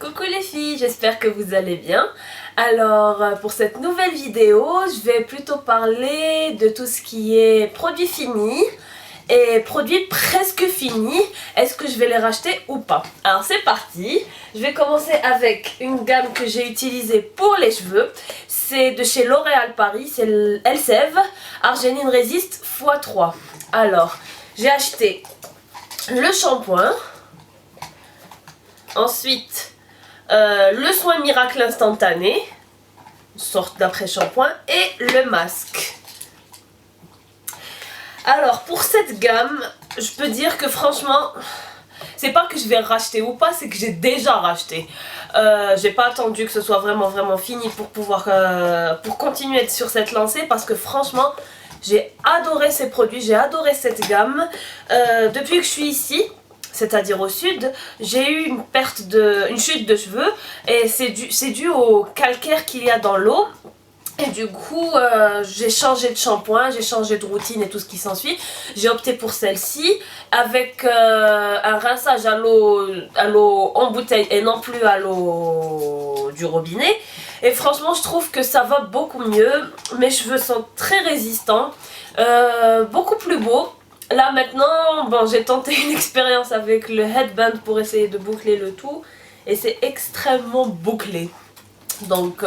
Coucou les filles, j'espère que vous allez bien. Alors pour cette nouvelle vidéo, je vais plutôt parler de tout ce qui est produits finis et produits presque finis. Est-ce que je vais les racheter ou pas? Alors c'est parti. Je vais commencer avec une gamme que j'ai utilisée pour les cheveux. C'est de chez L'Oréal Paris, c'est l'Elseve Arginine Résiste x3. Alors j'ai acheté le shampoing. Ensuite, le soin miracle instantané, une sorte d'après-shampoing, et le masque. Alors, pour cette gamme, je peux dire que franchement, c'est pas que je vais racheter ou pas, c'est que j'ai déjà racheté. J'ai pas attendu que ce soit vraiment fini pour pouvoir pour continuer sur cette lancée, parce que franchement, j'ai adoré ces produits, j'ai adoré cette gamme. Depuis que je suis ici, c'est-à-dire au sud, j'ai eu une chute de cheveux et c'est dû au calcaire qu'il y a dans l'eau. Et du coup, j'ai changé de shampoing, j'ai changé de routine et tout ce qui s'ensuit. J'ai opté pour celle-ci avec un rinçage à l'eau en bouteille et non plus à l'eau du robinet. Et franchement, je trouve que ça va beaucoup mieux. Mes cheveux sont très résistants, beaucoup plus beaux. Là maintenant, bon, j'ai tenté une expérience avec le headband pour essayer de boucler le tout. Et c'est extrêmement bouclé. Donc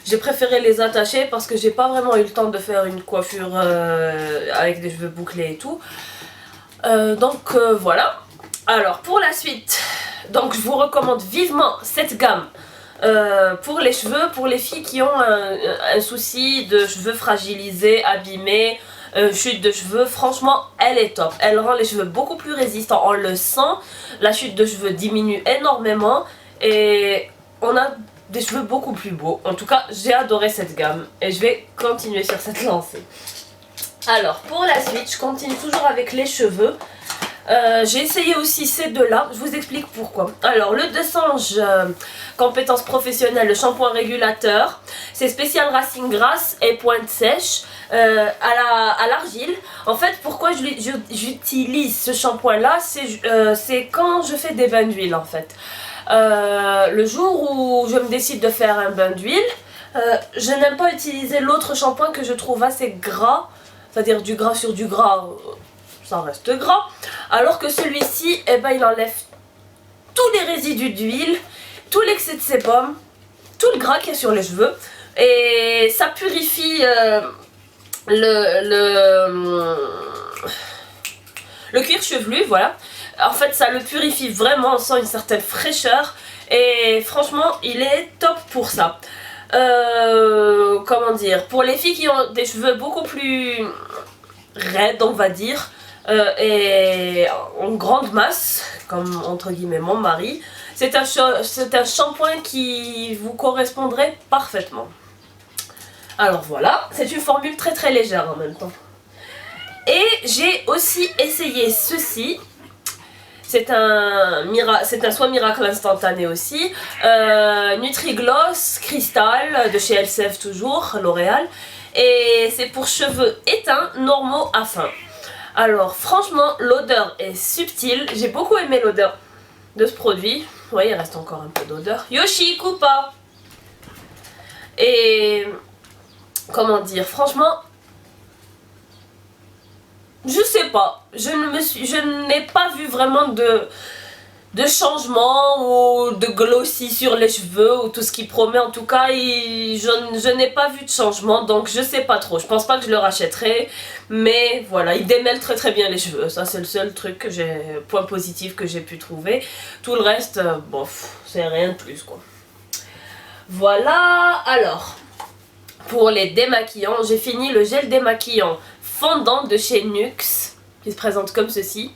j'ai préféré les attacher parce que j'ai pas vraiment eu le temps de faire une coiffure avec des cheveux bouclés et tout. Voilà. Alors pour la suite, donc je vous recommande vivement cette gamme. Pour les cheveux, pour les filles qui ont un souci de cheveux fragilisés, abîmés, chute de cheveux, franchement elle est top. Elle rend les cheveux beaucoup plus résistants, on le sent. La chute de cheveux diminue énormément et on a des cheveux beaucoup plus beaux. En tout cas, j'ai adoré cette gamme et je vais continuer sur cette lancée. Alors pour la suite, je continue toujours avec les cheveux. J'ai essayé aussi ces deux-là, je vous explique pourquoi. Alors le De Sange compétences professionnelles, le shampoing régulateur, c'est spécial racine grasse et pointe sèche à l'argile. En fait, pourquoi j'utilise ce shampoing-là, c'est quand je fais des bains d'huile en fait. Le jour où je me décide de faire un bain d'huile, je n'aime pas utiliser l'autre shampoing que je trouve assez gras, c'est-à-dire du gras sur du gras. Ça reste gras, alors que celui-ci, eh ben, il enlève tous les résidus d'huile, tout l'excès de sébum, tout le gras qu'il y a sur les cheveux, et ça purifie le cuir chevelu, voilà. En fait, ça le purifie vraiment, on sent une certaine fraîcheur, et franchement, il est top pour ça. Comment dire, pour les filles qui ont des cheveux beaucoup plus raides, on va dire, et en grande masse, comme entre guillemets mon mari, c'est un shampoing qui vous correspondrait parfaitement. Alors voilà, c'est une formule très légère en même temps. Et j'ai aussi essayé ceci. C'est un soin miracle instantané aussi. Nutri-Gloss Cristal de chez Elseve toujours, L'Oréal. Et c'est pour cheveux éteints, normaux à fins. Alors franchement, l'odeur est subtile. J'ai beaucoup aimé l'odeur de ce produit. Vous voyez, il reste encore un peu d'odeur. Yoshi, Koopa. Et comment dire, franchement, je sais pas. Je n'ai pas vu vraiment de changement ou de glossy sur les cheveux ou tout ce qu'il promet. En tout cas, je n'ai pas vu de changement, donc je sais pas trop. Je pense pas que je le rachèterai, mais voilà, il démêle très bien les cheveux. Ça, c'est le seul truc point positif que j'ai pu trouver. Tout le reste, bof, c'est rien de plus quoi. Voilà, alors pour les démaquillants, j'ai fini le gel démaquillant fondant de chez Nuxe qui se présente comme ceci.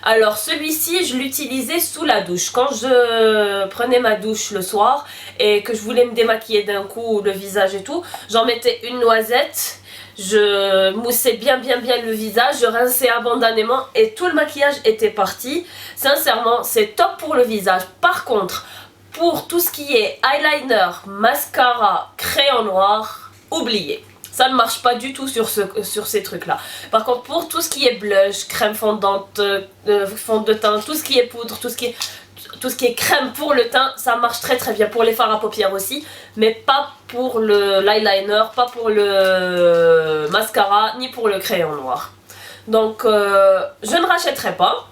Alors celui-ci, je l'utilisais sous la douche. Quand je prenais ma douche le soir et que je voulais me démaquiller d'un coup le visage et tout, j'en mettais une noisette, je moussais bien le visage, je rinçais abondamment et tout le maquillage était parti. Sincèrement, c'est top pour le visage. Par contre, pour tout ce qui est eyeliner, mascara, crayon noir, oubliez. Ça ne marche pas du tout sur ces trucs là. Par contre pour tout ce qui est blush, crème fondante, fond de teint, tout ce qui est poudre, tout ce qui est tout ce qui est crème pour le teint, ça marche très très bien. Pour les fards à paupières aussi, mais pas pour l'eyeliner, pas pour le mascara, ni pour le crayon noir. Donc je ne rachèterai pas,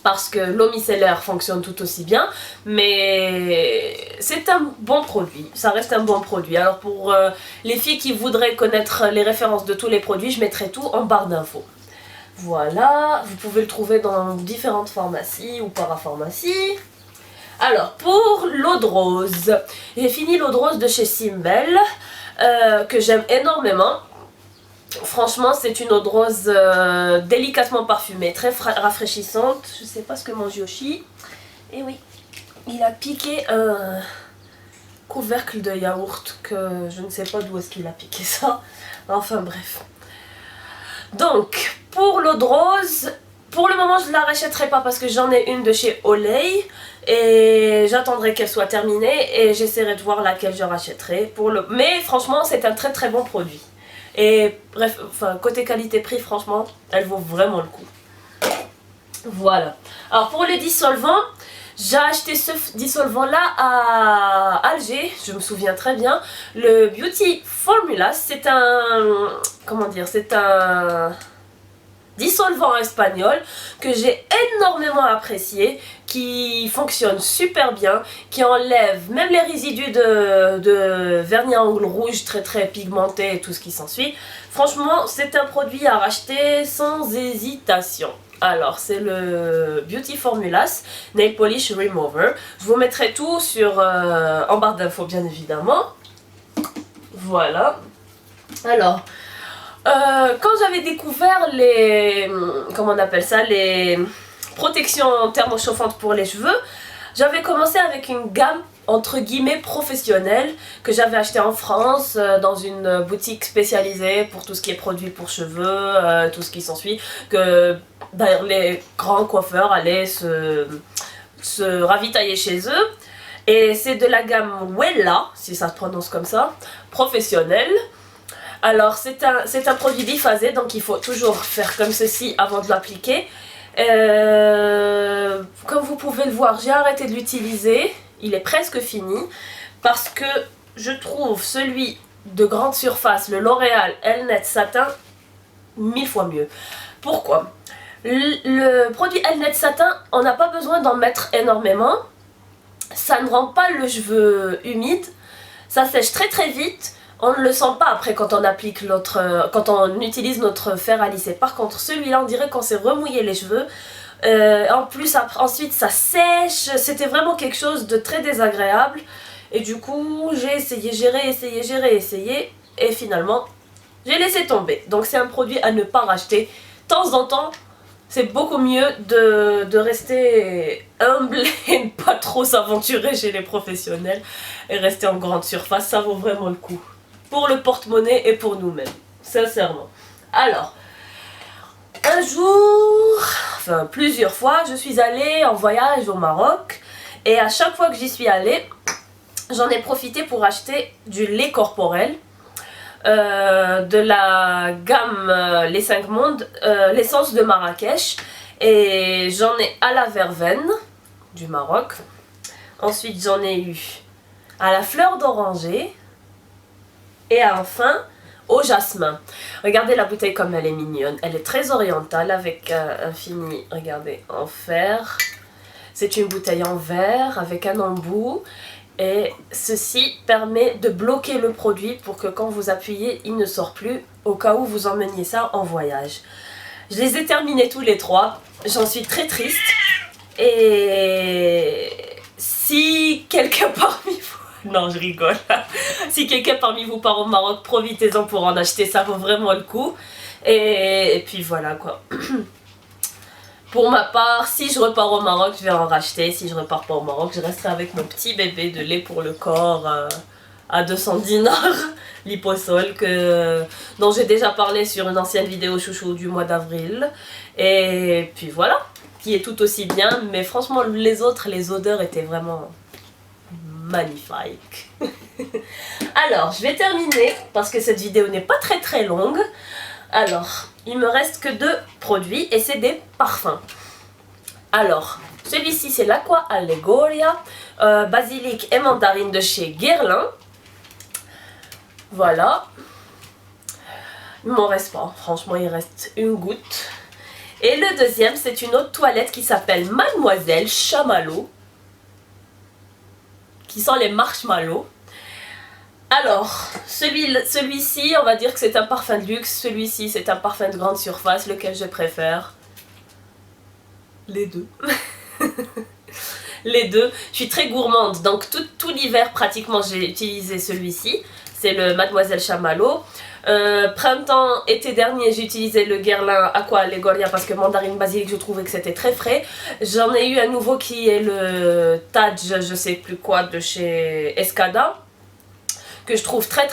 parce que l'eau micellaire fonctionne tout aussi bien, mais c'est un bon produit, ça reste un bon produit. Alors pour les filles qui voudraient connaître les références de tous les produits, je mettrai tout en barre d'infos. Voilà, vous pouvez le trouver dans différentes pharmacies ou parapharmacies. Alors pour l'eau de rose, j'ai fini l'eau de rose de chez Simbel, que j'aime énormément. Franchement, c'est une eau de rose délicatement parfumée, très rafraîchissante. Je sais pas ce que mange Yoshi. Et oui, il a piqué un couvercle de yaourt que je ne sais pas d'où est-ce qu'il a piqué ça. Enfin bref. Donc, pour l'eau de rose, pour le moment je ne la rachèterai pas parce que j'en ai une de chez Olay. Et j'attendrai qu'elle soit terminée et j'essaierai de voir laquelle je rachèterai. Mais franchement, c'est un très très bon produit. Et bref, enfin, côté qualité-prix, franchement, elle vaut vraiment le coup. Voilà. Alors pour les dissolvants, j'ai acheté ce dissolvant-là à Alger, je me souviens très bien. Le Beauty Formula, c'est un... comment dire, c'est un dissolvant espagnol que j'ai énormément apprécié, qui fonctionne super bien, qui enlève même les résidus de vernis à ongles rouge très très pigmenté et tout ce qui s'ensuit. Franchement, c'est un produit à racheter sans hésitation. Alors, c'est le Beauty Formulas Nail Polish Remover. Je vous mettrai tout en barre d'infos, bien évidemment. Voilà. Alors, quand j'avais découvert comment on appelle ça, les protections thermochauffantes pour les cheveux, j'avais commencé avec une gamme entre guillemets professionnelle que j'avais acheté en France dans une boutique spécialisée pour tout ce qui est produits pour cheveux, tout ce qui s'ensuit, que d'ailleurs les grands coiffeurs allaient se ravitailler chez eux. Et c'est de la gamme Wella, si ça se prononce comme ça, professionnelle. Alors c'est un produit biphasé, donc il faut toujours faire comme ceci avant de l'appliquer. Comme vous pouvez le voir, j'ai arrêté de l'utiliser, il est presque fini, parce que je trouve celui de grande surface, le L'Oréal Elnet Satin, 1000 fois mieux. Pourquoi? Le produit Elnet Satin, on n'a pas besoin d'en mettre énormément, ça ne rend pas le cheveu humide, ça sèche très très vite. On ne le sent pas après quand on applique quand on utilise notre fer à lisser. Par contre, celui-là, on dirait qu'on s'est remouillé les cheveux. En plus, ensuite, ça sèche. C'était vraiment quelque chose de très désagréable. Et du coup, j'ai essayé, j'ai réessayé. Et finalement, j'ai laissé tomber. Donc, c'est un produit à ne pas racheter. De temps en temps, c'est beaucoup mieux de rester humble et ne pas trop s'aventurer chez les professionnels. Et rester en grande surface, ça vaut vraiment le coup. Pour le porte-monnaie et pour nous-mêmes, sincèrement. Alors, un jour, enfin plusieurs fois, je suis allée en voyage au Maroc. Et à chaque fois que j'y suis allée, j'en ai profité pour acheter du lait corporel. De la gamme Les 5 Mondes, l'essence de Marrakech. Et j'en ai à la verveine du Maroc. Ensuite, j'en ai eu à la fleur d'oranger. Et enfin, au jasmin. Regardez la bouteille comme elle est mignonne. Elle est très orientale avec un fini, regardez, en fer. C'est une bouteille en verre avec un embout. Et ceci permet de bloquer le produit pour que quand vous appuyez, il ne sort plus. Au cas où vous emmeniez ça en voyage. Je les ai terminés tous les trois. J'en suis très triste. Et si quelqu'un parmi vous... Non, je rigole. Si quelqu'un parmi vous part au Maroc, profitez-en pour en acheter, ça vaut vraiment le coup. Et puis voilà quoi. Pour ma part, si je repars au Maroc, je vais en racheter. Si je repars pas au Maroc, je resterai avec mon petit bébé de lait pour le corps à 200 dinars, Liposol, dont j'ai déjà parlé sur une ancienne vidéo chouchou du mois d'avril. Et puis voilà, qui est tout aussi bien. Mais franchement, les autres, les odeurs étaient vraiment... magnifique. Alors, je vais terminer parce que cette vidéo n'est pas très très longue. Alors, il me reste que 2 produits et c'est des parfums. Alors, Celui-ci c'est l'Aqua Allegoria, basilic et mandarine de chez Guerlain. Voilà. Il m'en reste pas, franchement il reste une goutte. Et le deuxième c'est une eau de toilette qui s'appelle Mademoiselle Chamallow, qui sent les marshmallows. Alors, celui-ci, on va dire que c'est un parfum de luxe, celui-ci c'est un parfum de grande surface, lequel je préfère? Les deux. Les deux. Je suis très gourmande, donc tout l'hiver pratiquement j'ai utilisé celui-ci. C'est le Mademoiselle Chamallow. Printemps, été dernier, j'ai utilisé le Guerlain Aqua Allegoria parce que mandarine basilic, je trouvais que c'était très frais. J'en ai eu un nouveau qui est le Taj, je sais plus quoi, de chez Escada, que je trouve très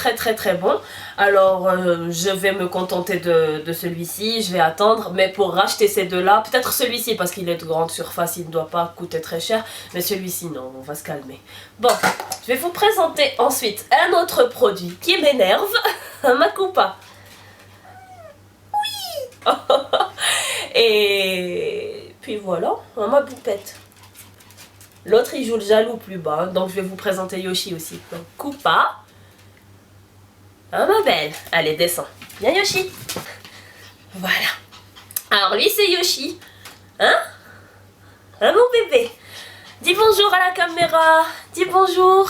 bon. Alors je vais me contenter de celui-ci, je vais attendre, mais pour racheter ces deux-là, peut-être celui-ci parce qu'il est de grande surface, il ne doit pas coûter très cher, mais celui-ci non, on va se calmer. Bon, je vais vous présenter ensuite un autre produit qui m'énerve, ma coupa. Oui. Et puis voilà, ma poupette. L'autre il joue le jaloux plus bas, donc je vais vous présenter Yoshi aussi. Donc coupa. Ah ma belle, allez descends. Viens Yoshi. Voilà. Alors lui c'est Yoshi. Hein? Hein mon bébé? Dis bonjour à la caméra. Dis bonjour.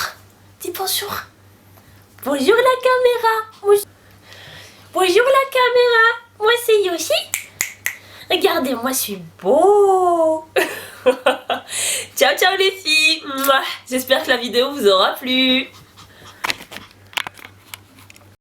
Dis bonjour. Bonjour la caméra. Bonjour la caméra. Moi c'est Yoshi. Regardez, moi je suis beau. Ciao ciao les filles. J'espère que la vidéo vous aura plu.